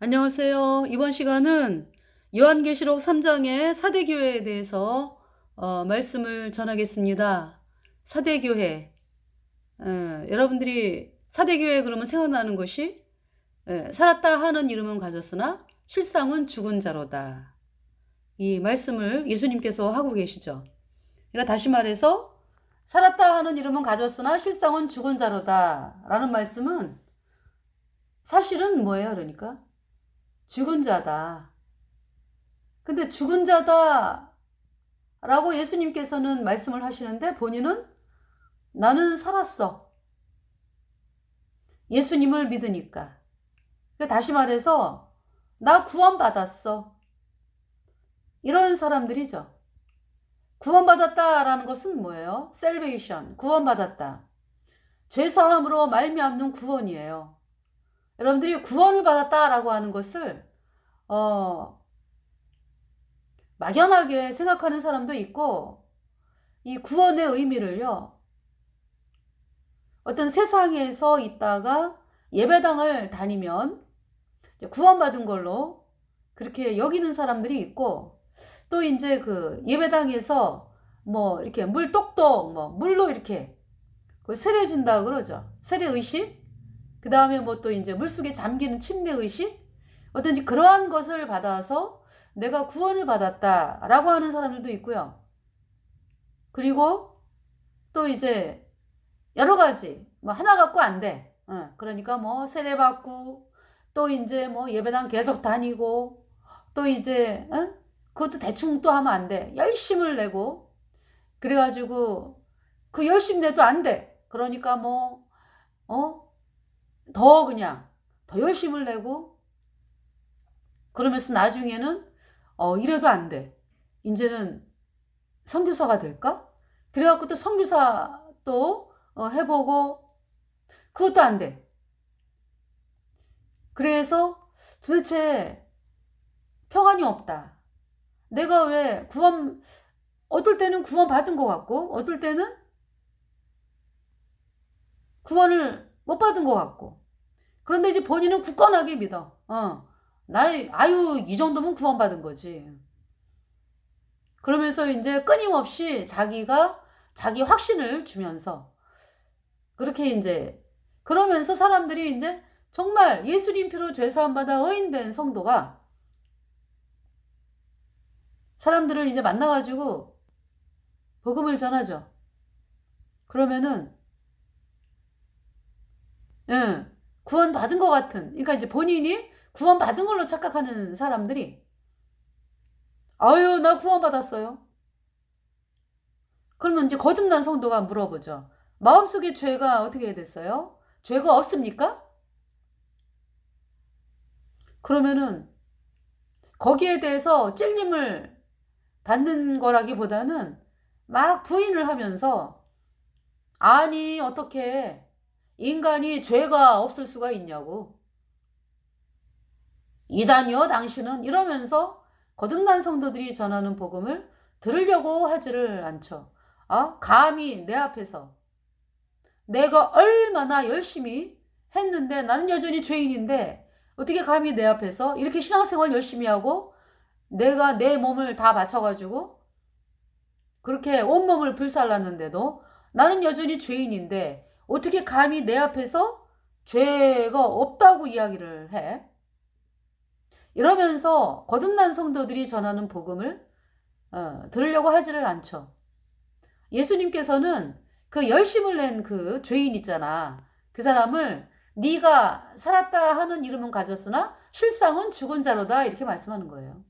안녕하세요. 이번 시간은 요한계시록 3장의 사대교회에 대해서 말씀을 전하겠습니다. 사대교회. 여러분들이 사대교회 그러면 생각나는 것이 살았다 하는 이름은 가졌으나 실상은 죽은 자로다. 이 말씀을 예수님께서 하고 계시죠. 그러니까 다시 말해서 살았다 하는 이름은 가졌으나 실상은 죽은 자로다 라는 말씀은 사실은 뭐예요? 그러니까 죽은 자다. 근데 죽은 자다 라고 예수님께서는 말씀을 하시는데 본인은 나는 살았어. 예수님을 믿으니까. 그러니까 다시 말해서 나 구원받았어. 이런 사람들이죠. 구원받았다라는 것은 뭐예요? salvation, 구원받았다. 죄사함으로 말미암는 구원이에요. 여러분들이 구원을 받았다라고 하는 것을 막연하게 생각하는 사람도 있고, 이 구원의 의미를요, 어떤 세상에서 있다가 예배당을 다니면 구원받은 걸로 그렇게 여기는 사람들이 있고, 또 이제 그 예배당에서 뭐 이렇게 물 똑똑 뭐 물로 이렇게 세례 준다 그러죠. 세례 의식. 그 다음에 뭐 또 이제 물속에 잠기는 침례 의식. 어떤지 그러한 것을 받아서 내가 구원을 받았다라고 하는 사람들도 있고요. 그리고 또 이제 여러 가지 뭐 하나 갖고 안 돼. 그러니까 뭐 세례 받고 또 이제 뭐 예배당 계속 다니고 또 이제 그것도 대충 또 하면 안 돼. 열심을 내고 그래가지고 그 열심 내도 안 돼. 그러니까 뭐 더 그냥 더 열심을 내고 그러면서 나중에는 이래도 안 돼. 이제는 선교사가 될까? 그래갖고 또 선교사 또 해보고 그것도 안 돼. 그래서 도대체 평안이 없다. 내가 왜 어떨 때는 구원 받은 것 같고, 어떨 때는 구원을 못 받은 것 같고. 그런데 이제 본인은 굳건하게 믿어. 이 정도면 구원 받은 거지. 그러면서 이제 끊임없이 자기 확신을 주면서, 그렇게 이제, 그러면서 사람들이 이제 정말 예수님 피로 죄사함받아 의인된 성도가 사람들을 이제 만나가지고 복음을 전하죠. 그러면은, 구원 받은 것 같은, 그러니까 이제 본인이 구원 받은 걸로 착각하는 사람들이, 아유, 나 구원 받았어요. 그러면 이제 거듭난 성도가 물어보죠. 마음속에 죄가 어떻게 됐어요? 죄가 없습니까? 그러면은 거기에 대해서 찔림을 받는 거라기보다는 막 부인을 하면서, 아니 어떻게 인간이 죄가 없을 수가 있냐고, 이단이요 당신은, 이러면서 거듭난 성도들이 전하는 복음을 들으려고 하지를 않죠. 감히 내 앞에서 내가 얼마나 열심히 했는데, 나는 여전히 죄인인데 어떻게 감히 내 앞에서 이렇게 신앙생활 열심히 하고 내가 내 몸을 다 바쳐가지고 그렇게 온몸을 불살랐는데도 나는 여전히 죄인인데 어떻게 감히 내 앞에서 죄가 없다고 이야기를 해? 이러면서 거듭난 성도들이 전하는 복음을 들으려고 하지를 않죠. 예수님께서는 그 열심을 낸 그 죄인 있잖아. 그 사람을 네가 살았다 하는 이름은 가졌으나 실상은 죽은 자로다, 이렇게 말씀하는 거예요.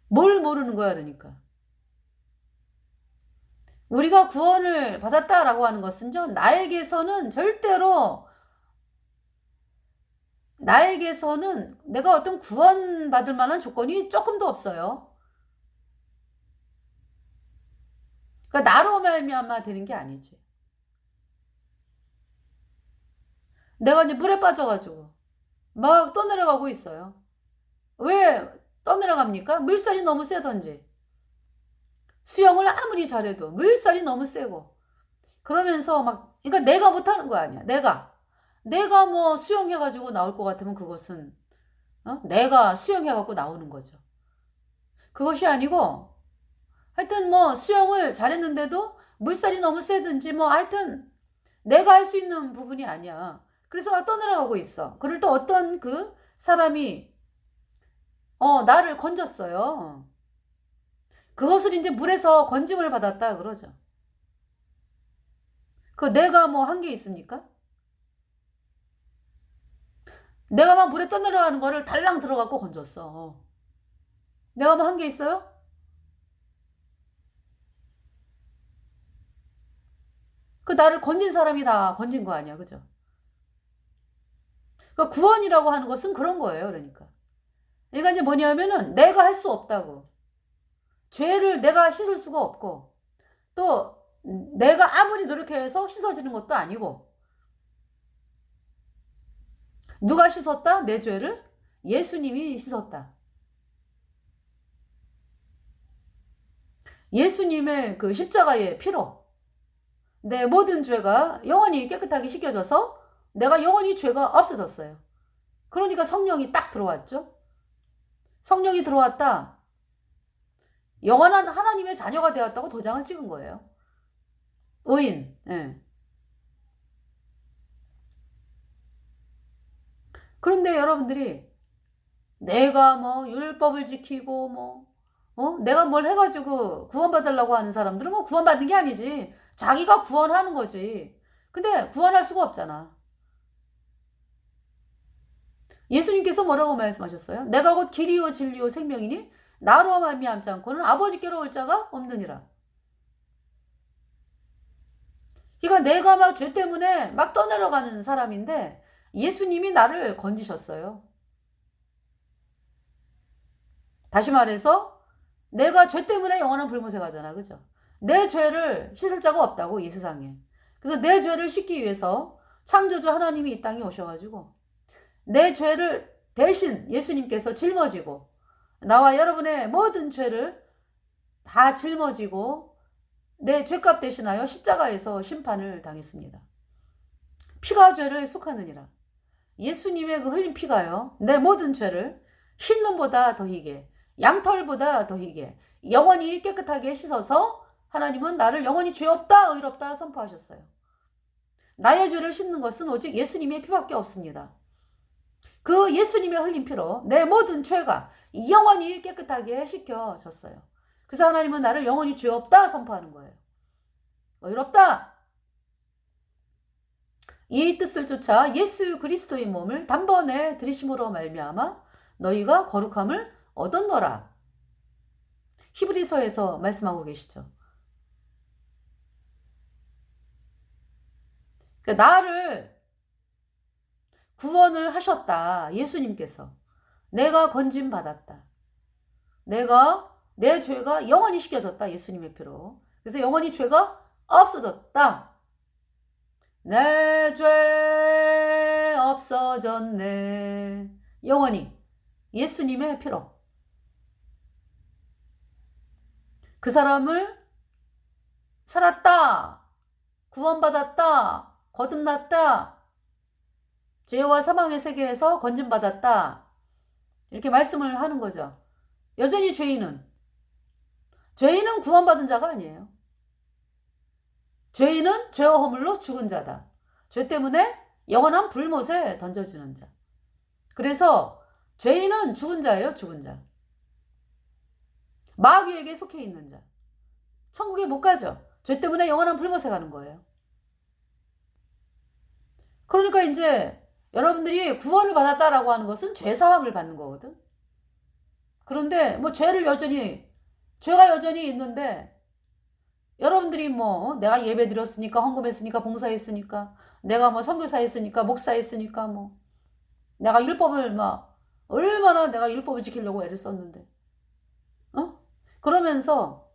뭘 모르는 거야, 그러니까. 우리가 구원을 받았다라고 하는 것은요, 나에게서는 내가 어떤 구원받을 만한 조건이 조금도 없어요. 그러니까 나로 말미암아 되는 게 아니지. 내가 이제 물에 빠져가지고 막 떠내려가고 있어요. 왜 떠내려갑니까? 물살이 너무 세던지. 수영을 아무리 잘해도 물살이 너무 세고. 그러면서 그러니까 내가 못하는 거 아니야. 내가 뭐 수영해가지고 나올 것 같으면 그것은 내가 수영해갖고 나오는 거죠. 그것이 아니고 하여튼 뭐 수영을 잘했는데도 물살이 너무 세든지 뭐 하여튼 내가 할 수 있는 부분이 아니야. 그래서 막 떠내려가고 있어. 그럴 때 어떤 그 사람이 나를 건졌어요. 그것을 이제 물에서 건짐을 받았다 그러죠. 그 내가 뭐 한 게 있습니까? 내가 막 물에 떠내려가는 거를 달랑 들어갖고 건졌어. 내가 뭐 한 게 있어요? 그 나를 건진 사람이 다 건진 거 아니야, 그죠? 그 구원이라고 하는 것은 그런 거예요, 그러니까. 그러니까 이제 뭐냐면은 내가 할 수 없다고. 죄를 내가 씻을 수가 없고, 또 내가 아무리 노력해서 씻어지는 것도 아니고, 누가 씻었다? 내 죄를? 예수님이 씻었다. 예수님의 그 십자가의 피로 내 모든 죄가 영원히 깨끗하게 씻겨져서 내가 영원히 죄가 없어졌어요. 그러니까 성령이 딱 들어왔죠. 성령이 들어왔다. 영원한 하나님의 자녀가 되었다고 도장을 찍은 거예요. 의인. 예. 그런데 여러분들이 내가 뭐 율법을 지키고 내가 뭘 해가지고 구원받으려고 하는 사람들은 뭐 구원받는 게 아니지. 자기가 구원하는 거지. 근데 구원할 수가 없잖아. 예수님께서 뭐라고 말씀하셨어요? 내가 곧 길이요 진리요 생명이니 나로 말미암지 않고는 아버지께로 올 자가 없느니라. 그러니까 내가 막 죄 때문에 막 떠내려가는 사람인데 예수님이 나를 건지셨어요. 다시 말해서 내가 죄 때문에 영원한 불못에 가잖아. 그죠? 내 죄를 씻을 자가 없다고 이 세상에. 그래서 내 죄를 씻기 위해서 창조주 하나님이 이 땅에 오셔가지고 내 죄를 대신 예수님께서 짊어지고 나와 여러분의 모든 죄를 다 짊어지고 내 죄값 대신하여 십자가에서 심판을 당했습니다. 피가 죄를 속하느니라. 예수님의 그 흘린 피가요. 내 모든 죄를 흰눈보다 더 희게 양털보다 더 희게 영원히 깨끗하게 씻어서 하나님은 나를 영원히 죄 없다 의롭다 선포하셨어요. 나의 죄를 씻는 것은 오직 예수님의 피밖에 없습니다. 그 예수님의 흘린 피로 내 모든 죄가 영원히 깨끗하게 씻겨졌어요. 그래서 하나님은 나를 영원히 죄 없다 선포하는 거예요. 의롭다. 이 뜻을 쫓아 예수 그리스도의 몸을 단번에 들이심으로 말미암아 너희가 거룩함을 얻었노라. 히브리서에서 말씀하고 계시죠. 그러니까 나를 구원을 하셨다. 예수님께서. 내가 건짐 받았다. 내 죄가 영원히 씻겨졌다. 예수님의 피로. 그래서 영원히 죄가 없어졌다. 내 죄 없어졌네. 영원히 예수님의 피로. 그 사람을 살았다. 구원받았다. 거듭났다. 죄와 사망의 세계에서 건짐받았다. 이렇게 말씀을 하는 거죠. 여전히 죄인은 구원받은 자가 아니에요. 죄인은 죄와 허물로 죽은 자다. 죄 때문에 영원한 불못에 던져지는 자. 그래서 죄인은 죽은 자예요. 죽은 자. 마귀에게 속해 있는 자. 천국에 못 가죠. 죄 때문에 영원한 불못에 가는 거예요. 그러니까 이제 여러분들이 구원을 받았다라고 하는 것은 죄사함을 받는 거거든. 그런데 뭐 죄가 여전히 있는데 여러분들이 뭐 내가 예배 드렸으니까 헌금했으니까 봉사했으니까 내가 뭐 선교사 했으니까 목사 했으니까 뭐 내가 율법을 막 얼마나 내가 율법을 지키려고 애를 썼는데 그러면서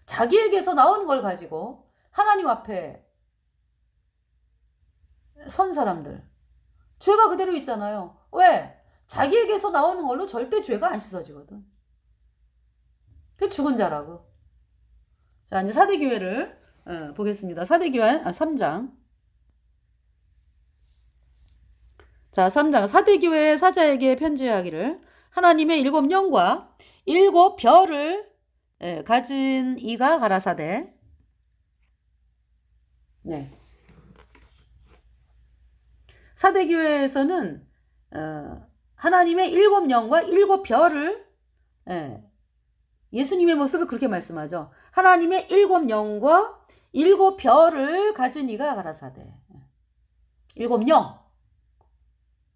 자기에게서 나오는 걸 가지고 하나님 앞에 선 사람들 죄가 그대로 있잖아요. 왜? 자기에게서 나오는 걸로 절대 죄가 안 씻어지거든. 그 죽은 자라고. 자, 이제 사대교회를 보겠습니다. 사대교회 3장. 자, 3장 사대교회 사자에게 편지하기를 하나님의 7영과 7별을 가진 이가 가라사대. 네. 사대교회에서는 하나님의 7영과 7별을 예수님의 모습을 그렇게 말씀하죠. 하나님의 7영과 7별을 가진 이가 가라사대. 7영.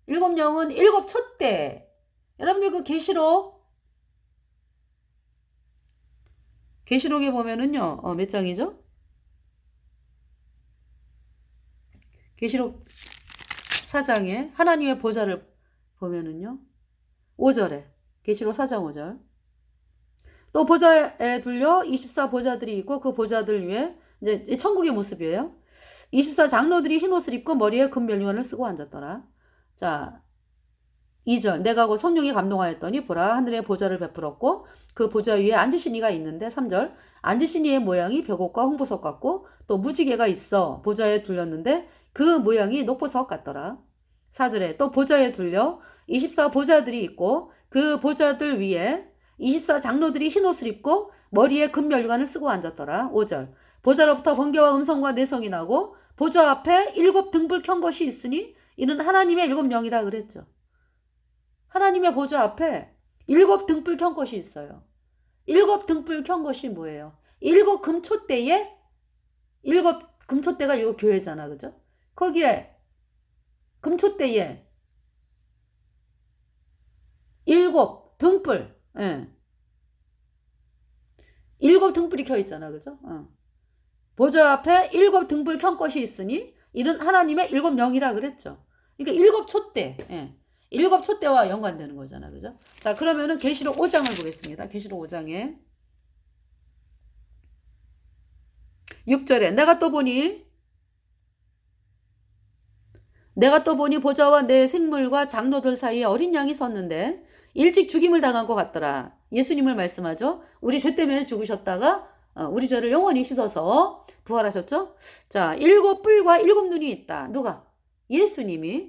7영은 7촛대. 여러분들 그 계시록에 보면은요. 몇 장이죠? 계시록 4장에 하나님의 보좌를 보면은요. 5절에 계시록 4장 5절. 또 보좌에 둘려 24보좌들이 있고 그 보좌들 위에 이제 천국의 모습이에요. 24장로들이 흰 옷을 입고 머리에 금면류관을 쓰고 앉았더라. 자, 2절 내가 곧 성령이 감동하였더니 보라 하늘의 보좌를 베풀었고 그 보좌 위에 앉으신 이가 있는데 3절 앉으신 이의 모양이 벽옷과 홍보석 같고 또 무지개가 있어 보좌에 둘렸는데 그 모양이 녹보석 같더라. 4절에 또 보좌에 둘려 24보좌들이 있고 그 보좌들 위에 24장로들이 흰 옷을 입고 머리에 금면류관을 쓰고 앉았더라. 5절 보좌로부터 번개와 음성과 내성이 나고 보좌 앞에 7등불 켠 것이 있으니 이는 하나님의 7영이라 그랬죠. 하나님의 보좌 앞에 7등불 켠 것이 있어요. 7등불 켠 것이 뭐예요? 7금초대에 7금초대가 7교회잖아. 그죠? 거기에 금초대에 7등불 7등불이 켜 있잖아. 그죠? 보좌 앞에 7등불 켠 것이 있으니 이는 하나님의 7영이라 그랬죠. 그러니까 7촛대. 7촛대와 연관되는 거잖아. 그죠? 자, 그러면은 계시록 5장을 보겠습니다. 계시록 5장에 6절에 내가 또 보니 보좌와 내 생물과 장로들 사이에 어린 양이 섰는데 일찍 죽임을 당한 것 같더라. 예수님을 말씀하죠. 우리 죄 때문에 죽으셨다가 우리 죄를 영원히 씻어서 부활하셨죠. 자, 7뿔과 7눈이 있다. 누가? 예수님이.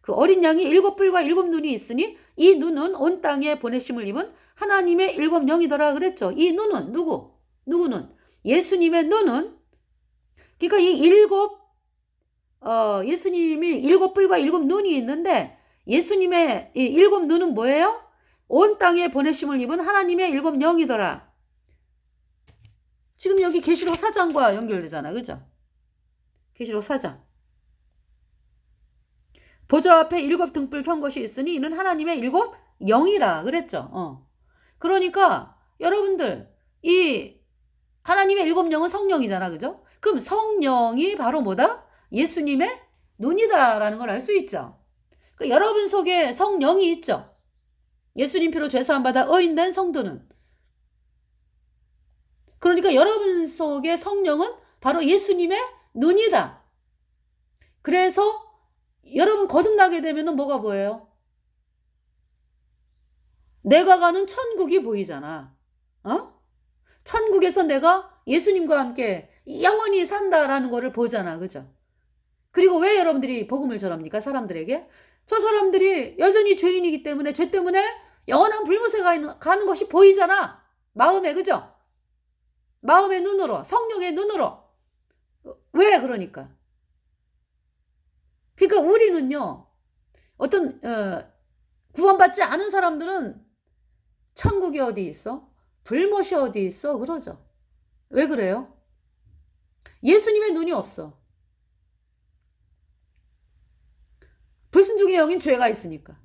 그 어린 양이 7뿔과 7눈이 있으니 이 눈은 온 땅에 보내심을 입은 하나님의 7영이더라 그랬죠. 이 눈은 누구? 눈? 예수님의 눈은 그러니까 예수님이 7뿔과 7눈이 있는데 예수님의 이 7눈은 뭐예요? 온 땅에 보내심을 입은 하나님의 7영이더라. 지금 여기 계시록 4장과 연결되잖아. 그죠? 계시록 4장. 보좌 앞에 7등불 켠 것이 있으니 이는 하나님의 7영이라 그랬죠. 그러니까 여러분들 이 하나님의 7영은 성령이잖아. 그죠? 그럼 성령이 바로 뭐다? 예수님의 눈이다라는 걸 알 수 있죠. 그러니까 여러분 속에 성령이 있죠. 예수님 피로 죄사함 받아 의인된 성도는. 그러니까 여러분 속에 성령은 바로 예수님의 눈이다. 그래서 여러분 거듭나게 되면 뭐가 보여요? 내가 가는 천국이 보이잖아. 천국에서 내가 예수님과 함께 영원히 산다라는 거를 보잖아. 그죠? 그리고 왜 여러분들이 복음을 전합니까? 사람들에게? 저 사람들이 여전히 죄인이기 때문에 죄 때문에 영원한 불못에 가는 것이 보이잖아. 마음에. 그죠? 마음의 눈으로, 성령의 눈으로. 왜 그러니까? 그러니까 우리는요. 어떤 구원받지 않은 사람들은 천국이 어디 있어? 불못이 어디 있어? 그러죠. 왜 그래요? 예수님의 눈이 없어. 불순종의 영인 죄가 있으니까.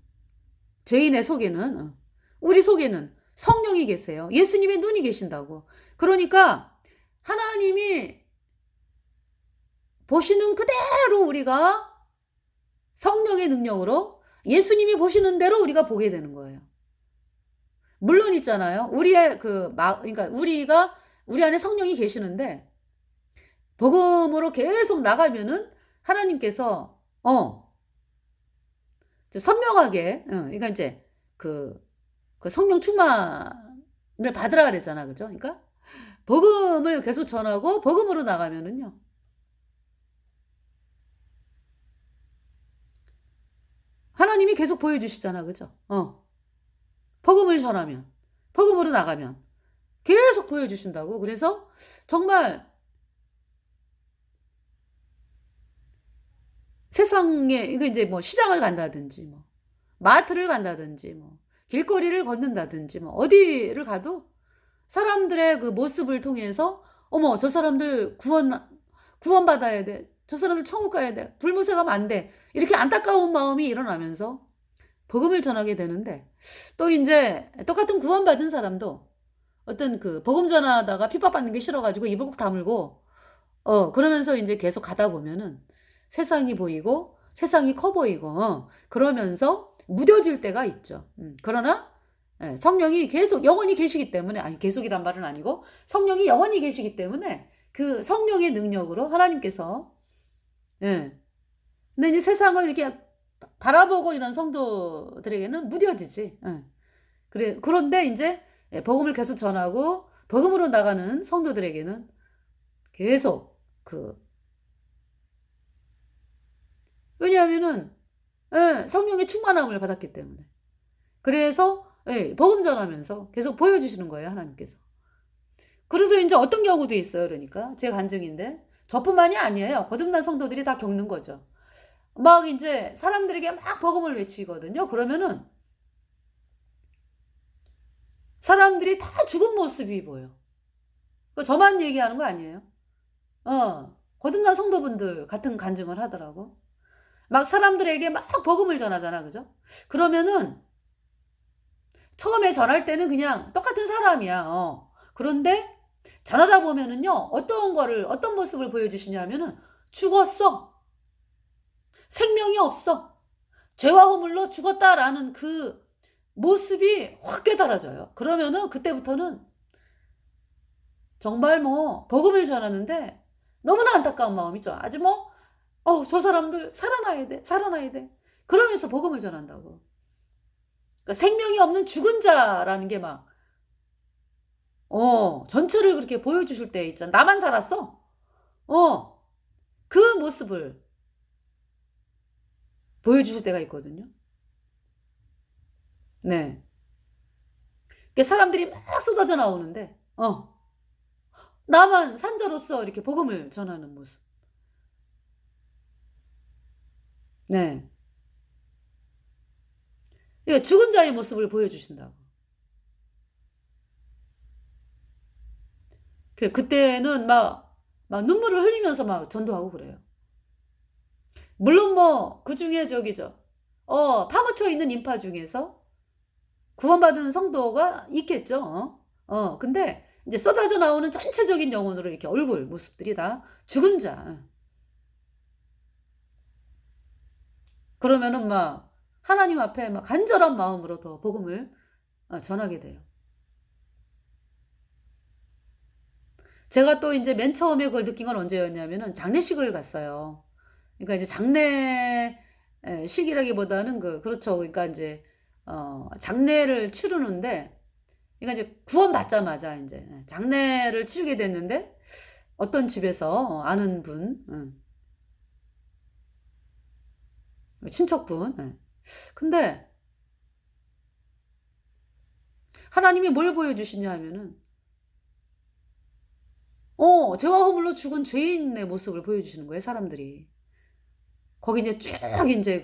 죄인의 속에는 우리 속에는 성령이 계세요. 예수님의 눈이 계신다고. 그러니까 하나님이 보시는 그대로 우리가 성령의 능력으로 예수님이 보시는 대로 우리가 보게 되는 거예요. 물론 있잖아요. 그러니까 우리 안에 성령이 계시는데 복음으로 계속 나가면은 하나님께서 선명하게 그러니까 이제 그 성령 충만을 받으라 그랬잖아. 그죠? 그러니까 복음을 계속 전하고 복음으로 나가면은요. 하나님이 계속 보여주시잖아. 그죠? 복음을 전하면, 복음으로 나가면 계속 보여주신다고. 그래서 정말 세상에, 이거 이제 뭐 시장을 간다든지, 뭐, 마트를 간다든지, 뭐, 길거리를 걷는다든지, 뭐, 어디를 가도 사람들의 그 모습을 통해서, 어머, 저 사람들 구원받아야 돼. 저 사람들 천국 가야 돼. 불무새 가면 안 돼. 이렇게 안타까운 마음이 일어나면서 복음을 전하게 되는데, 또 이제 똑같은 구원받은 사람도 어떤 그 복음 전하다가 핍박받는 게 싫어가지고 입을 꼭 다물고, 그러면서 이제 계속 가다 보면은 세상이 보이고 세상이 커 보이고, 그러면서 무뎌질 때가 있죠. 그러나 성령이 계속 영원히 계시기 때문에, 아니 계속이란 말은 아니고 성령이 영원히 계시기 때문에 그 성령의 능력으로 하나님께서, 예. 근데 이제 세상을 이렇게 바라보고 이런 성도들에게는 무뎌지지. 예. 그런데 이제 복음을 계속 전하고 복음으로 나가는 성도들에게는 계속 왜냐하면은 성령의 충만함을 받았기 때문에. 그래서 복음 전하면서 계속 보여주시는 거예요, 하나님께서. 그래서 이제 어떤 경우도 있어요. 그러니까 제 간증인데 저뿐만이 아니에요. 거듭난 성도들이 다 겪는 거죠. 막 이제 사람들에게 막 복음을 외치거든요. 그러면은 사람들이 다 죽은 모습이 보여. 저만 얘기하는 거 아니에요. 거듭난 성도분들 같은 간증을 하더라고. 막 사람들에게 막 복음을 전하잖아. 그죠? 그러면은 처음에 전할 때는 그냥 똑같은 사람이야. 그런데 전하다 보면은요, 어떤 모습을 보여주시냐면은, 죽었어. 생명이 없어. 죄와 허물로 죽었다라는 그 모습이 확 깨달아져요. 그러면은 그때부터는 정말 뭐 복음을 전하는데 너무나 안타까운 마음이죠. 아주 뭐, 저 사람들 살아나야 돼, 살아나야 돼. 그러면서 복음을 전한다고. 그러니까 생명이 없는 죽은 자라는 게 막, 전체를 그렇게 보여주실 때 있잖아. 나만 살았어. 그 모습을 보여주실 때가 있거든요. 네. 그러니까 사람들이 막 쏟아져 나오는데, 나만 산자로서 이렇게 복음을 전하는 모습. 네. 그러니까 죽은 자의 모습을 보여주신다고. 그때는 막 눈물을 흘리면서 막 전도하고 그래요. 물론 뭐, 그 중에 저기죠. 파묻혀 있는 인파 중에서 구원받은 성도가 있겠죠. 근데 이제 쏟아져 나오는 전체적인 영혼으로 이렇게 얼굴 모습들이 다 죽은 자. 그러면은 막 하나님 앞에 막 간절한 마음으로 더 복음을 전하게 돼요. 제가 또 이제 맨 처음에 그걸 느낀 건 언제였냐면은 장례식을 갔어요. 그러니까 이제 장례식이라기보다는 그렇죠. 그러니까 이제 장례를 치르는데, 그러니까 이제 구원받자마자 이제 장례를 치르게 됐는데, 어떤 집에서 아는 분, 친척분. 근데 하나님이 뭘 보여주시냐 하면은, 죄와 허물로 죽은 죄인의 모습을 보여주시는 거예요, 사람들이. 거기 이제 쭉 이제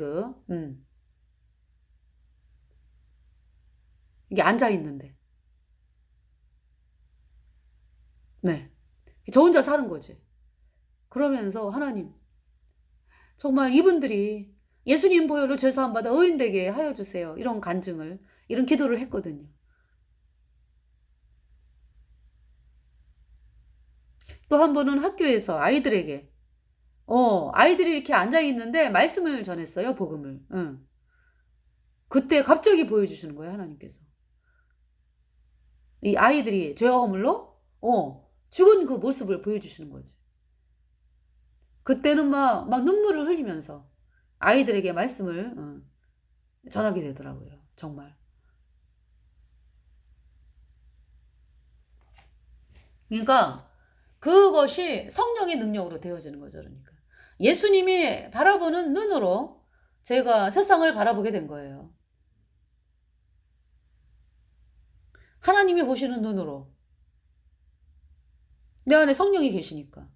이게 앉아 있는데, 네. 저 혼자 사는 거지. 그러면서 하나님, 정말 이분들이 예수님 보혈로 죄 사함 받아 의인 되게 하여 주세요. 이런 간증을, 이런 기도를 했거든요. 또 한 번은 학교에서 아이들에게, 아이들이 이렇게 앉아 있는데 말씀을 전했어요, 복음을. 응. 그때 갑자기 보여주시는 거예요, 하나님께서. 이 아이들이 죄와 허물로 죽은 그 모습을 보여주시는 거지. 그때는 막 눈물을 흘리면서 아이들에게 말씀을 전하게 되더라고요. 정말. 그러니까 그것이 성령의 능력으로 되어지는 거죠. 그러니까 예수님이 바라보는 눈으로 제가 세상을 바라보게 된 거예요. 하나님이 보시는 눈으로. 내 안에 성령이 계시니까.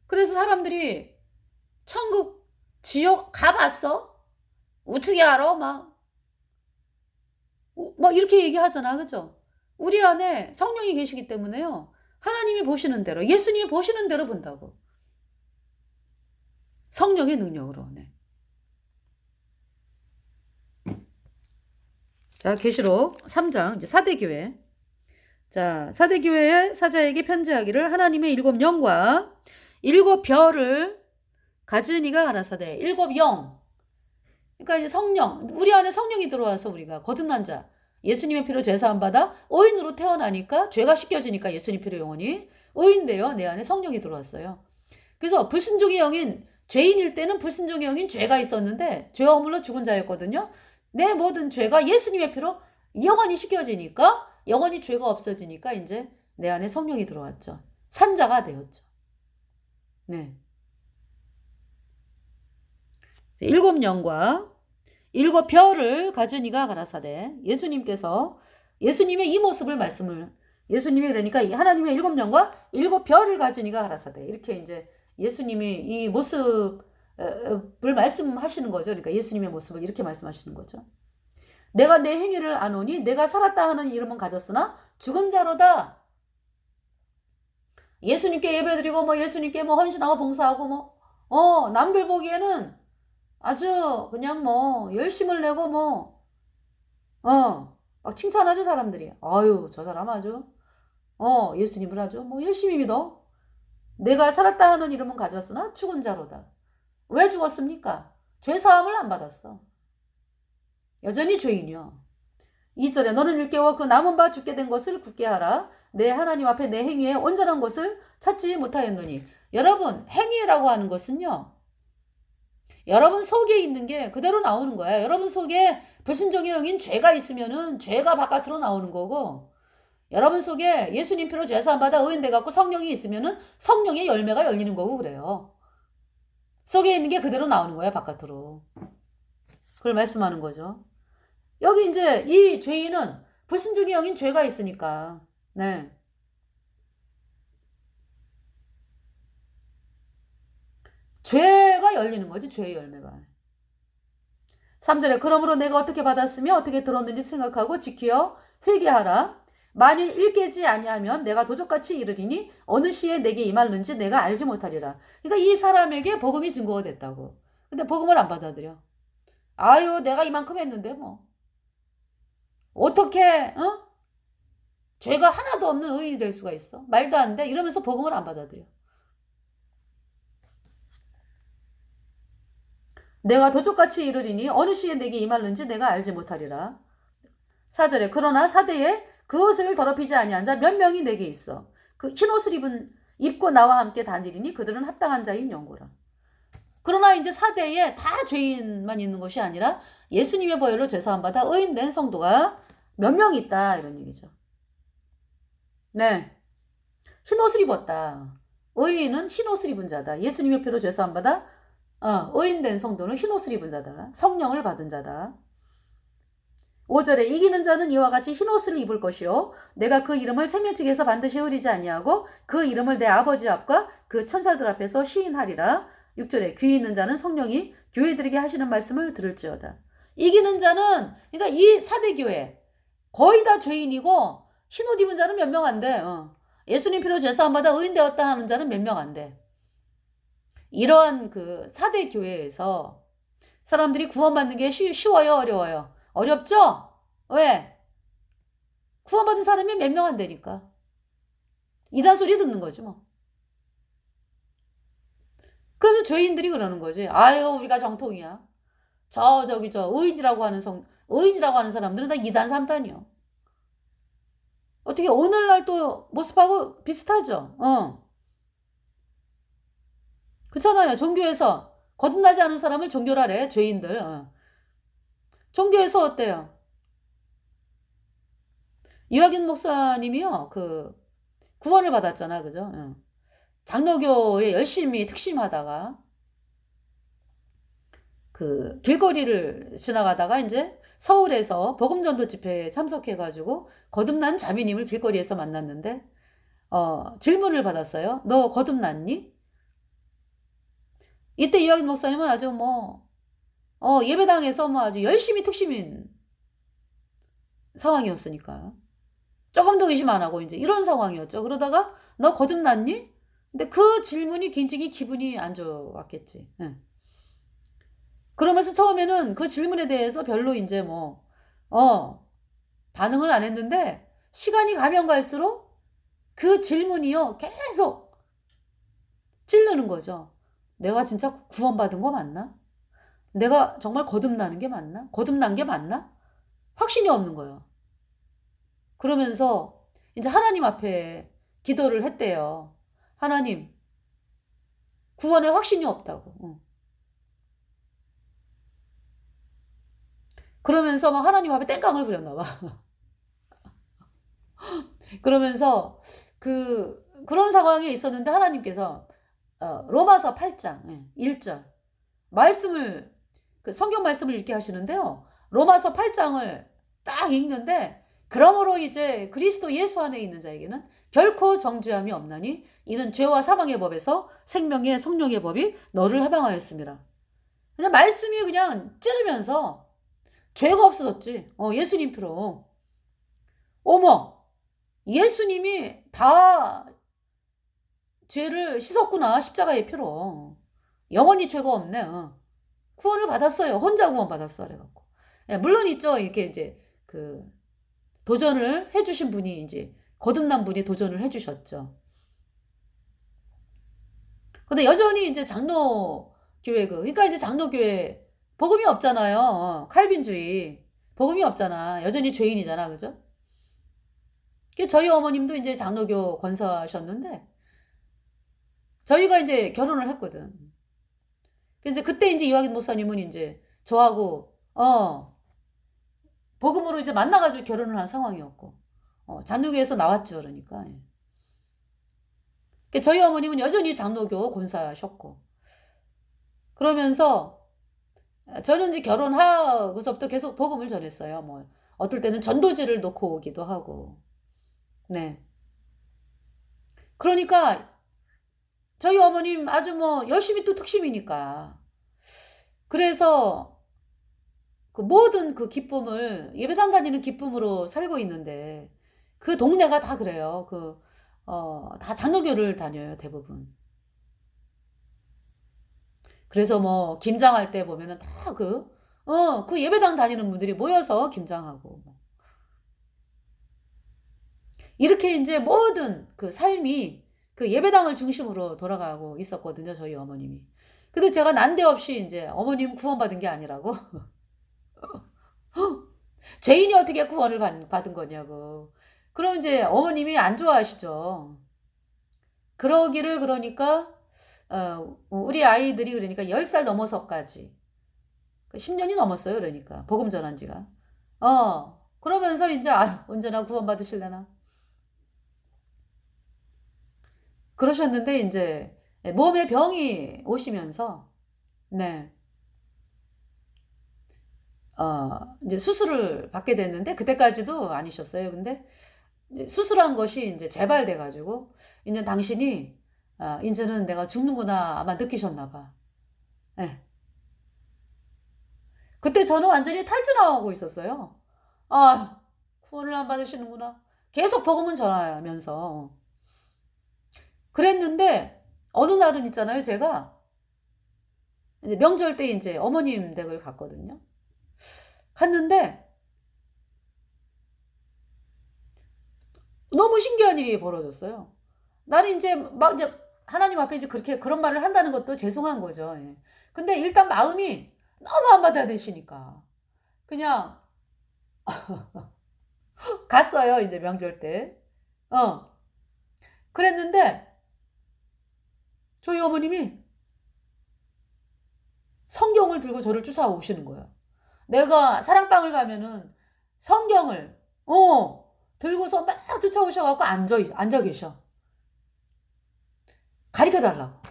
그래서 사람들이 천국, 지옥 가봤어? 어떻게 알아? 막 이렇게 얘기하잖아. 그죠? 우리 안에 성령이 계시기 때문에요. 하나님이 보시는 대로, 예수님이 보시는 대로 본다고. 성령의 능력으로. 네. 자, 계시록 3장, 이제 사대교회. 자, 사대교회의 사자에게 편지하기를 하나님의 7 영과 7 별을 가진 이가 가라사대. 7 영. 그러니까 이제 성령, 우리 안에 성령이 들어와서 우리가 거듭난 자, 예수님의 피로 죄사함 받아 의인으로 태어나니까 죄가 씻겨지니까 예수님 피로 영원히 의인되어 내 안에 성령이 들어왔어요. 그래서 불순종의 영인, 죄인일 때는 불순종의 영인 죄가 있었는데 죄와 허물로 죽은 자였거든요. 내 모든 죄가 예수님의 피로 영원히 씻겨지니까 영원히 죄가 없어지니까 이제 내 안에 성령이 들어왔죠. 산자가 되었죠. 네. 7 영과 7 별을 가진 이가 가라사대. 예수님께서 예수님의 이 모습을 말씀을, 예수님이 그러니까 하나님의 7 영과 7 별을 가진 이가 가라사대. 이렇게 이제 예수님이 이 모습을 말씀하시는 거죠. 그러니까 예수님의 모습을 이렇게 말씀하시는 거죠. 내가 내 행위를 아노니 내가 살았다 하는 이름은 가졌으나 죽은 자로다. 예수님께 예배드리고 뭐 예수님께 뭐 헌신하고 봉사하고 뭐 남들 보기에는 아주 그냥 뭐 열심을 내고 막 칭찬하죠 사람들이. 아유 저 사람 아주 예수님을 아주 뭐 열심히 믿어. 내가 살았다 하는 이름은 가졌으나 죽은 자로다. 왜 죽었습니까? 죄사함을 안 받았어. 여전히 죄인이요. 2절에 너는 일깨워 그 남은 바 죽게 된 것을 굳게 하라. 내 하나님 앞에 내 행위에 온전한 것을 찾지 못하였느니. 여러분 행위라고 하는 것은요. 여러분 속에 있는 게 그대로 나오는 거야. 여러분 속에 불순종의 영인 죄가 있으면은 죄가 바깥으로 나오는 거고, 여러분 속에 예수님 피로 죄사함 받아 의인돼 갖고 성령이 있으면은 성령의 열매가 열리는 거고 그래요. 속에 있는 게 그대로 나오는 거야 바깥으로. 그걸 말씀하는 거죠. 여기 이제 이 죄인은 불순종의 영인 죄가 있으니까. 네. 죄가 열리는 거지, 죄의 열매가. 3절에 그러므로 내가 어떻게 받았으며 어떻게 들었는지 생각하고 지키어 회개하라. 만일 일깨지 아니하면 내가 도적같이 이르리니 어느 시에 내게 임할는지 내가 알지 못하리라. 그러니까 이 사람에게 복음이 증거가 됐다고. 근데 복음을 안 받아들여. 아유 내가 이만큼 했는데 뭐. 어떻게 죄가 하나도 없는 의인이 될 수가 있어. 말도 안 돼. 이러면서 복음을 안 받아들여. 내가 도적같이 이르리니 어느 시에 내게 임할는지 내가 알지 못하리라. 4절에 그러나 사대에 그 옷을 더럽히지 아니한 자 몇 명이 내게 있어. 그 흰옷을 입고 나와 함께 다니리니 그들은 합당한 자인 영고라. 그러나 이제 사대에 다 죄인만 있는 것이 아니라 예수님의 보혈로 죄사함 받아 의인된 성도가 몇 명 있다 이런 얘기죠. 네, 흰옷을 입었다. 의인은 흰옷을 입은 자다. 예수님의 피로 죄사함 받아 의인된 성도는 흰옷을 입은 자다. 성령을 받은 자다. 5절에 이기는 자는 이와 같이 흰옷을 입을 것이요 내가 그 이름을 세면측에서 반드시 흐리지 아니하고 그 이름을 내 아버지 앞과 그 천사들 앞에서 시인하리라. 6절에 귀 있는 자는 성령이 교회들에게 하시는 말씀을 들을지어다. 이기는 자는 그러니까 이 사대교회 거의 다 죄인이고 흰옷 입은 자는 몇 명 안 돼. 예수님 피로 죄사함 받아 의인 되었다 하는 자는 몇 명 안 돼. 이러한 그 사대교회에서 사람들이 구원받는 게 쉬워요 어려워요? 어렵죠? 왜? 구원받은 사람이 몇 명 안 되니까. 이단 소리 듣는 거지 뭐. 그래서 죄인들이 그러는 거지. 아유 우리가 정통이야. 저 의인이라고 하는 사람들은 다 2단 3단이요. 어떻게 오늘날 또 모습하고 비슷하죠. 그렇잖아요. 종교에서 거듭나지 않은 사람을 종교라래. 죄인들. 종교에서 어때요? 이화균 목사님이요. 그 구원을 받았잖아. 그죠? 장로교에 열심히 특심하다가 그 길거리를 지나가다가 이제 서울에서 복음전도 집회에 참석해가지고 거듭난 자매님을 길거리에서 만났는데, 질문을 받았어요. 너 거듭났니? 이때 이학인 목사님은 아주 뭐, 예배당에서 뭐 아주 열심히 특심인 상황이었으니까. 조금 더 의심 안 하고 이제 이런 상황이었죠. 그러다가 너 거듭났니? 근데 그 질문이 굉장히 기분이 안 좋았겠지. 예. 그러면서 처음에는 그 질문에 대해서 별로 이제 뭐, 반응을 안 했는데 시간이 가면 갈수록 그 질문이요, 계속 찌르는 거죠. 내가 진짜 구원받은 거 맞나? 내가 정말 거듭나는 게 맞나? 거듭난 게 맞나? 확신이 없는 거예요. 그러면서 이제 하나님 앞에 기도를 했대요. 하나님, 구원에 확신이 없다고. 그러면서 막 하나님 앞에 땡깡을 부렸나 봐. 그러면서 그런 상황에 있었는데 하나님께서 로마서 8장 1절 말씀을, 그 성경 말씀을 읽게 하시는데요. 로마서 8장을 딱 읽는데, 그러므로 이제 그리스도 예수 안에 있는 자에게는 결코 정죄함이 없나니 이는 죄와 사망의 법에서 생명의 성령의 법이 너를 해방하였습니다. 그냥 말씀이 그냥 찌르면서 죄가 없어졌지. 예수님 피로. 어머, 예수님이 다 죄를 씻었구나, 십자가의 피로. 영원히 죄가 없네. 구원을 받았어요. 혼자 구원 받았어. 그래갖고. 예, 물론 있죠. 이렇게 이제 그 도전을 해주신 분이 이제 거듭난 분이 도전을 해주셨죠. 근데 여전히 이제 장로교회 그러니까 이제 장로교회 복음이 없잖아요. 칼빈주의 복음이 없잖아. 여전히 죄인이잖아, 그죠? 저희 어머님도 이제 장로교 권사셨는데 저희가 이제 결혼을 했거든. 그래서 그때 이제 이화긴 목사님은 이제 저하고 복음으로 이제 만나가지고 결혼을 한 상황이었고, 장로교에서 나왔죠, 그러니까. 저희 어머님은 여전히 장로교 권사셨고, 그러면서 저는 이제 결혼하고서부터 계속 복음을 전했어요. 뭐 어떨 때는 전도지를 놓고 오기도 하고, 네. 그러니까 저희 어머님 아주 뭐 열심히 또 특심이니까. 그래서 그 모든 그 기쁨을 예배당 다니는 기쁨으로 살고 있는데 그 동네가 다 그래요. 다 장로교를 다녀요, 대부분. 그래서 뭐 김장할 때 보면은 다 그 예배당 다니는 분들이 모여서 김장하고 뭐. 이렇게 이제 모든 그 삶이 그 예배당을 중심으로 돌아가고 있었거든요, 저희 어머님이. 근데 제가 난데없이 이제 어머님 구원받은 게 아니라고. 죄인이 어떻게 구원을 받은 거냐고. 그럼 이제 어머님이 안 좋아하시죠. 그러기를 그러니까 우리 아이들이 그러니까 10살 넘어서까지 10년이 넘었어요. 그러니까 복음 전한 지가. 그러면서 이제 언제나 구원 받으실래나. 그러셨는데 이제 몸에 병이 오시면서 네. 이제 수술을 받게 됐는데 그때까지도 아니셨어요. 근데 수술한 것이 이제 재발돼 가지고 이제 당신이 이제는 내가 죽는구나 아마 느끼셨나 봐. 네. 그때 저는 완전히 탈진하고 있었어요. 구원을 안 받으시는구나. 계속 복음은 전하면서 그랬는데 어느 날은 있잖아요. 제가 이제 명절 때 이제 어머님 댁을 갔거든요. 갔는데 너무 신기한 일이 벌어졌어요. 나는 이제 막 이제 하나님 앞에 이제 그렇게 그런 말을 한다는 것도 죄송한 거죠. 예. 근데 일단 마음이 너무 안 받아들이시니까 그냥 갔어요. 이제 명절 때. 그랬는데 저희 어머님이 성경을 들고 저를 쫓아오시는 거예요. 내가 사랑방을 가면은 성경을 들고서 막 쫓아오셔갖고 앉아 계셔. 가르쳐 달라고.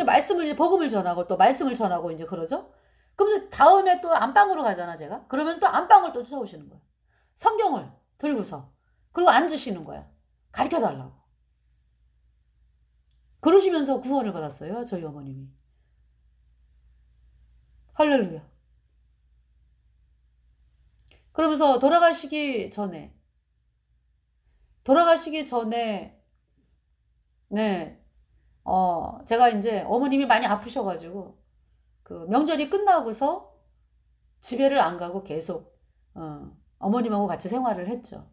이제 말씀을 이제 복음을 전하고 또 말씀을 전하고 이제 그러죠. 그럼 이제 다음에 또 안방으로 가잖아, 제가. 그러면 또 안방을 또 쫓아오시는 거예요. 성경을 들고서. 그리고 앉으시는 거야. 가르쳐 달라고. 그러시면서 구원을 받았어요, 저희 어머님이. 할렐루야. 그러면서 돌아가시기 전에, 네, 제가 이제 어머님이 많이 아프셔가지고, 그 명절이 끝나고서 집에를 안 가고 계속, 어머님하고 같이 생활을 했죠.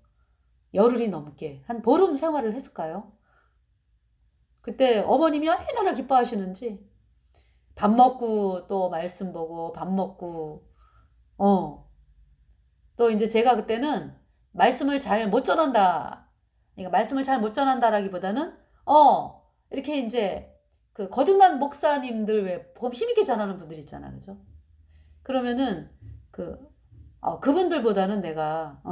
열흘이 넘게. 한 보름 생활을 했을까요? 그때 어머님이 얼마나 기뻐하시는지, 밥 먹고 또 말씀 보고, 밥 먹고, 어, 또 이제 제가 그때는 말씀을 잘 못 전한다. 그러니까 말씀을 잘 못 전한다라기보다는, 이렇게 이제 그 거듭난 목사님들 왜 복음 힘있게 전하는 분들 있잖아. 그죠? 그러면은 그, 그분들보다는 내가,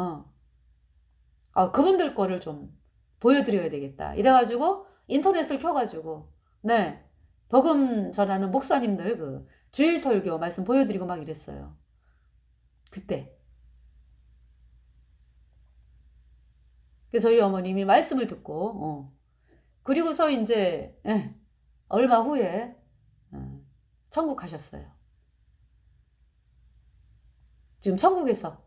그분들 거를 좀 보여드려야 되겠다. 이래가지고 인터넷을 켜가지고, 네. 복음 전하는 목사님들 그 주일 설교 말씀 보여드리고 막 이랬어요. 그때. 그래서 저희 어머님이 말씀을 듣고, 그리고서 이제, 얼마 후에, 천국 가셨어요. 지금 천국에서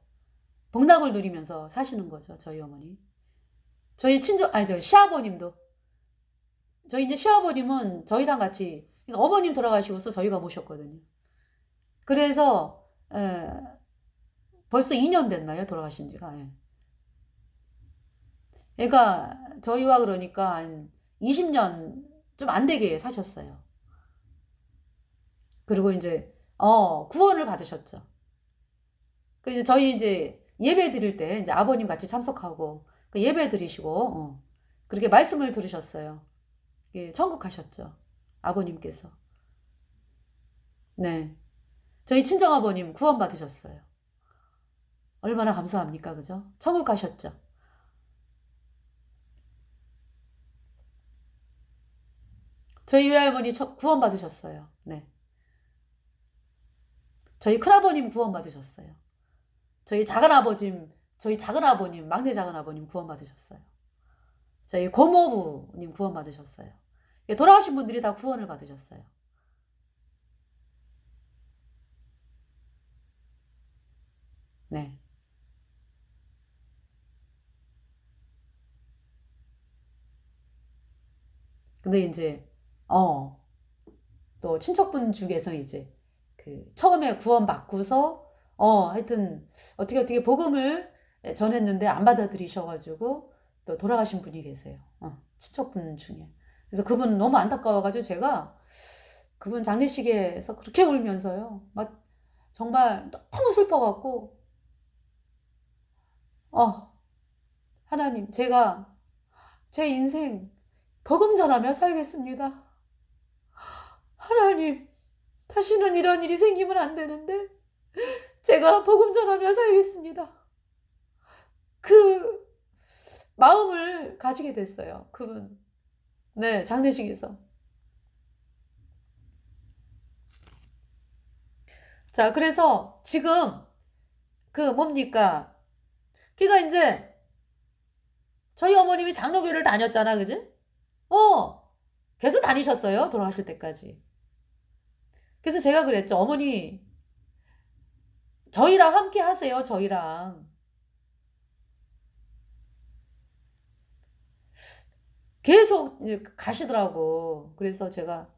복락을 누리면서 사시는 거죠, 저희 어머니. 저희 시아버님도. 저희 이제 시아버님은 저희랑 같이, 그러니까 어머님 돌아가시고서 저희가 모셨거든요. 그래서, 벌써 2년 됐나요? 돌아가신 지가. 예. 그러니까 저희와 그러니까 한 20년 좀 안 되게 사셨어요. 그리고 이제 구원을 받으셨죠. 그 이제 저희 이제 예배 드릴 때 이제 아버님 같이 참석하고 그 예배 드리시고 그렇게 말씀을 들으셨어요. 예, 천국 가셨죠. 아버님께서. 네. 저희 친정 아버님 구원 받으셨어요. 얼마나 감사합니까? 그죠? 천국 가셨죠. 저희 외할머니 구원 받으셨어요. 네. 저희 큰아버님 구원 받으셨어요. 저희 작은 아버님, 막내 작은 아버님 구원 받으셨어요. 저희 고모부님 구원 받으셨어요. 돌아가신 분들이 다 구원을 받으셨어요. 네. 근데 이제, 또 친척분 중에서 이제, 그, 처음에 구원 받고서, 하여튼, 어떻게 복음을 전했는데 안 받아들이셔가지고, 또 돌아가신 분이 계세요. 친척분 중에. 그래서 그분 너무 안타까워가지고 제가 그분 장례식에서 그렇게 울면서요. 막, 정말 너무 슬퍼갖고, 어, 하나님, 제가 제 인생 복음 전하며 살겠습니다. 하나님, 다시는 이런 일이 생기면 안 되는데, 제가 복음 전하며 살겠습니다. 그 마음을 가지게 됐어요. 그분. 네, 장례식에서. 자, 그래서 지금 그 뭡니까? 걔가 이제 저희 어머님이 장로교를 다녔잖아, 그지? 계속 다니셨어요. 돌아가실 때까지. 그래서 제가 그랬죠. 어머니, 저희랑 함께 하세요, 저희랑. 계속 가시더라고. 그래서 제가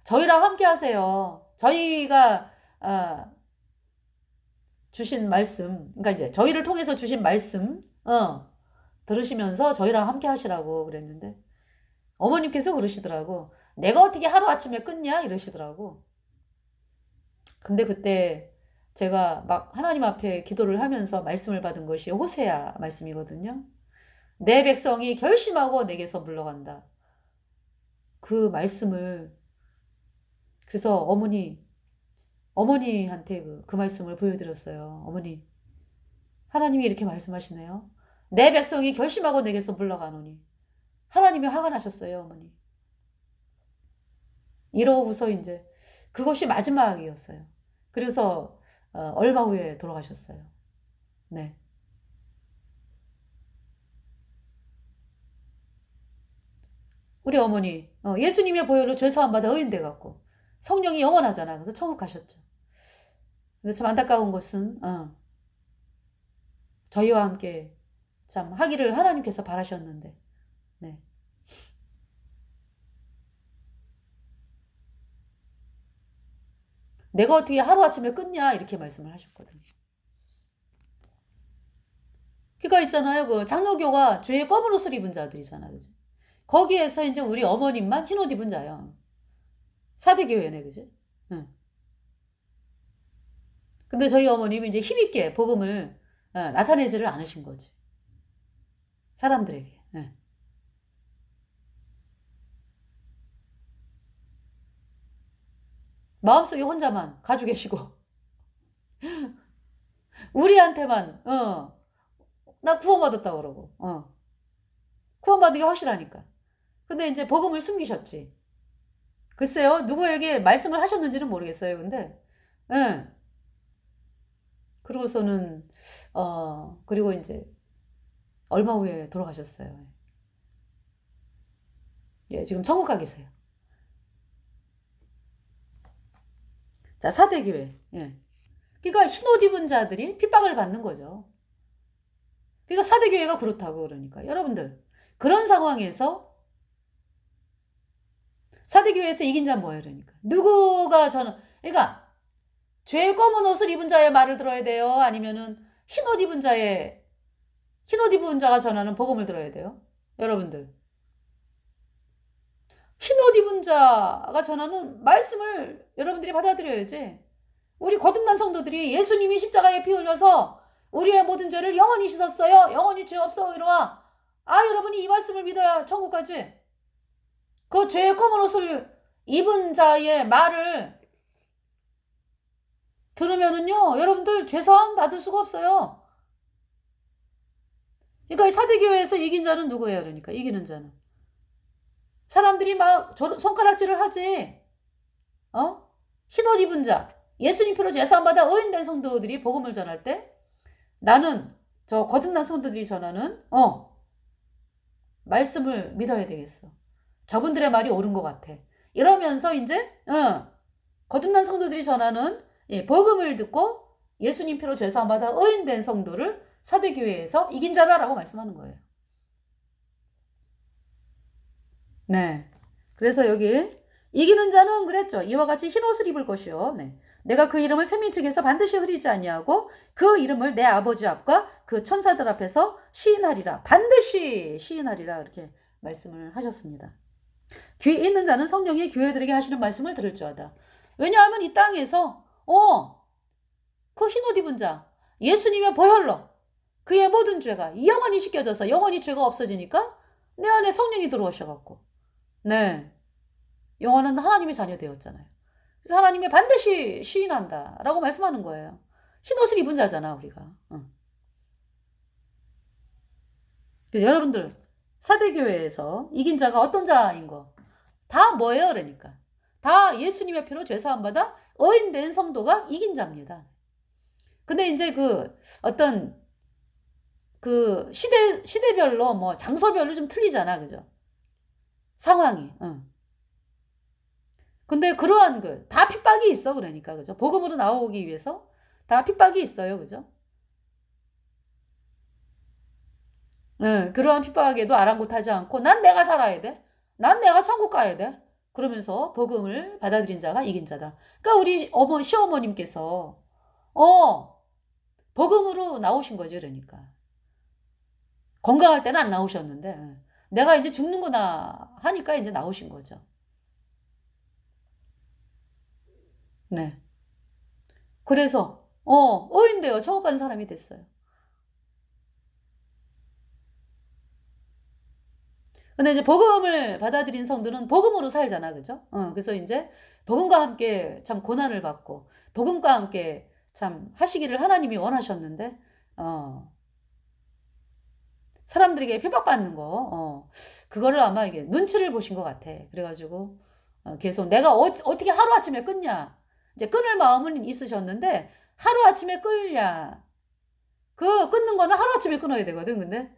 저희랑 함께 하세요. 저희가 주신 말씀, 그러니까 이제 저희를 통해서 주신 말씀, 들으시면서 저희랑 함께 하시라고 그랬는데 어머님께서 그러시더라고. 내가 어떻게 하루아침에 끊냐? 이러시더라고. 근데 그때 제가 막 하나님 앞에 기도를 하면서 말씀을 받은 것이 호세아 말씀이거든요. 내 백성이 결심하고 내게서 물러간다. 그 말씀을 그래서 어머니한테 그 말씀을 보여드렸어요. 어머니, 하나님이 이렇게 말씀하시네요. 내 백성이 결심하고 내게서 물러가노니. 하나님이 화가 나셨어요, 어머니. 이러고서 이제 그것이 마지막이었어요. 그래서 얼마 후에 돌아가셨어요. 네. 우리 어머니 예수님의 보혈로 죄 사함 받아 의인돼 갖고 성령이 영원하잖아. 그래서 천국 가셨죠. 근데 참 안타까운 것은 저희와 함께 참 하기를 하나님께서 바라셨는데 네. 내가 어떻게 하루아침에 끊냐 이렇게 말씀을 하셨거든요. 그러니까 있잖아요. 그 장로교가 죄의 검은 옷을 입은 자들이잖아요. 그죠? 거기에서 이제 우리 어머님만 흰 옷 입은 자야. 사대교회네, 그지? 응. 근데 저희 어머님이 이제 힘있게 복음을 나타내지를 않으신 거지. 사람들에게. 예. 마음속에 혼자만 가지고 계시고, 우리한테만, 나 구원받았다 그러고, 구원받은 게 확실하니까. 근데 이제 복음을 숨기셨지. 글쎄요, 누구에게 말씀을 하셨는지는 모르겠어요. 근데, 예. 그러고서는, 그리고 이제 얼마 후에 돌아가셨어요. 예, 지금 천국 가 계세요. 자, 사대교회. 예. 그러니까 흰옷 입은 자들이 핍박을 받는 거죠. 그러니까 사대교회가 그렇다고 그러니까. 여러분들, 그런 상황에서 사대교회에서 이긴 자는 뭐예요? 그러니까. 누구가 저는, 그러니까 죄 검은 옷을 입은 자의 말을 들어야 돼요? 아니면은 흰옷 입은 자가 전하는 복음을 들어야 돼요? 여러분들. 흰옷 입은 자가 전하는 말씀을 여러분들이 받아들여야지. 우리 거듭난 성도들이 예수님이 십자가에 피 흘려서 우리의 모든 죄를 영원히 씻었어요. 영원히 죄 없어 이러와. 여러분이 이 말씀을 믿어야 천국 가지. 그 죄의 검은 옷을 입은 자의 말을 들으면은요, 여러분들 죄사함 받을 수가 없어요. 그러니까 이 사대교회에서 이긴 자는 누구예요? 그러니까 이기는 자는. 사람들이 막 손가락질을 하지. 흰옷 입은 자, 예수님 피로 죄사함 받아 의인된 성도들이 복음을 전할 때 나는 저 거듭난 성도들이 전하는 말씀을 믿어야 되겠어. 저분들의 말이 옳은 것 같아. 이러면서 이제 거듭난 성도들이 전하는 복음을 듣고 예수님 피로 죄사함 받아 의인된 성도를 사대교회에서 이긴 자다라고 말씀하는 거예요. 네. 그래서 여기 이기는 자는 그랬죠. 이와 같이 흰 옷을 입을 것이요. 네. 내가 그 이름을 세민측에서 반드시 흐리지 아니하고 그 이름을 내 아버지 앞과 그 천사들 앞에서 시인하리라. 반드시 시인하리라. 이렇게 말씀을 하셨습니다. 귀 있는 자는 성령이 교회들에게 하시는 말씀을 들을지어다. 왜냐하면 이 땅에서 그 흰옷 입은 자 예수님의 보혈로 그의 모든 죄가 영원히 씻겨져서 영원히 죄가 없어지니까 내 안에 성령이 들어오셔갖고 네. 영원한 하나님의 자녀 되었잖아요. 그래서 하나님이 반드시 시인한다라고 말씀하는 거예요. 흰옷을 입은 자잖아 우리가. 그래서 여러분들 사대교회에서 이긴 자가 어떤 자인 거? 다 뭐예요? 그러니까. 다 예수님의 피로 죄사함 받아 의인된 성도가 이긴 자입니다. 근데 이제 그 어떤 그 시대별로 뭐 장소별로 좀 틀리잖아. 그죠? 상황이. 근데 그러한 다 핍박이 있어. 그러니까. 그죠? 복음으로 나오기 위해서 다 핍박이 있어요. 그죠? 그러한 핍박에도 아랑곳하지 않고 난 내가 살아야 돼. 난 내가 천국 가야 돼. 그러면서 복음을 받아들인 자가 이긴 자다. 그러니까 우리 시어머님께서 복음으로 나오신 거죠. 그러니까. 건강할 때는 안 나오셨는데 내가 이제 죽는구나 하니까 이제 나오신 거죠. 네. 그래서 어인데요. 천국 가는 사람이 됐어요. 근데 이제 복음을 받아들인 성도는 복음으로 살잖아. 그죠? 그래서 이제 복음과 함께 참 고난을 받고 복음과 함께 참 하시기를 하나님이 원하셨는데 사람들에게 핍박받는 거 그거를 아마 이게 눈치를 보신 것 같아. 그래가지고 계속 내가 어떻게 하루아침에 끊냐. 이제 끊을 마음은 있으셨는데 하루아침에 끌냐. 그 끊는 거는 하루아침에 끊어야 되거든, 근데.